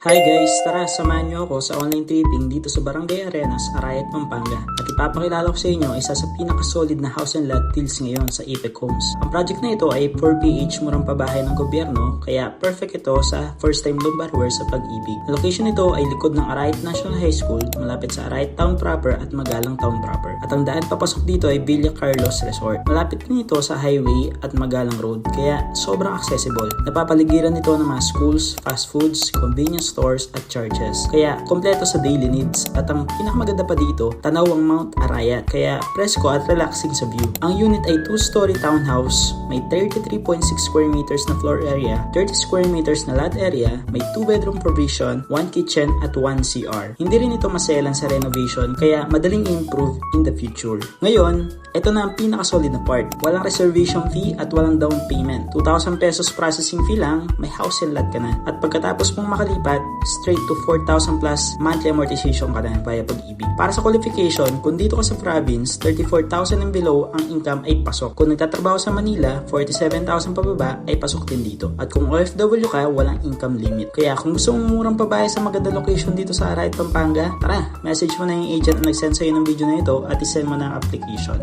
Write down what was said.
Hi guys! Tara, samahan niyo ako sa online tripping dito sa Barangay Arenas, Arayat, Pampanga. At ipapakilala ko sa inyo isa sa pinakasolid na house and lot deals ngayon sa Ipec Homes. Ang project na ito ay 4PH murang pabahay ng gobyerno, kaya perfect ito sa first time lone borrower sa pag-ibig. Ang location nito ay likod ng Arayat National High School, malapit sa Arayat Town proper at Magalang Town proper. At ang daan papasok dito ay Villa Carlos Resort. Malapit din ito sa highway at Magalang Road, kaya sobrang accessible. Napapaligiran nito ng mga schools, fast foods, convenience stores at churches. Kaya kompleto sa daily needs. At ang pinakamaganda pa dito, tanaw ang Mount Arayat. Kaya presko at relaxing sa view. Ang unit ay 2-story townhouse, may 33.6 square meters na floor area, 30 square meters na lot area, may 2-bedroom provision, 1 kitchen at 1 CR. Hindi rin ito maselan sa renovation, kaya madaling improve in the future. Ngayon, ito na ang pinakasolid na part. Walang reservation fee at walang down payment. 2,000 pesos processing fee lang, may house and lot ka na. At pagkatapos mong makalipat, straight to 4,000 plus monthly amortization ka na via pag-ibig. Para sa qualification, kung dito ka sa province, 34,000 and below ang income ay pasok. Kung nagtatrabaho sa Manila, 47,000 pababa ay pasok din dito. At kung OFW ka, walang income limit. Kaya kung gusto mong murang pabahay sa maganda location dito sa Arayat, Pampanga, tara, message mo na yung agent na nag-send sa'yo ng video na ito at isend mo na ang application.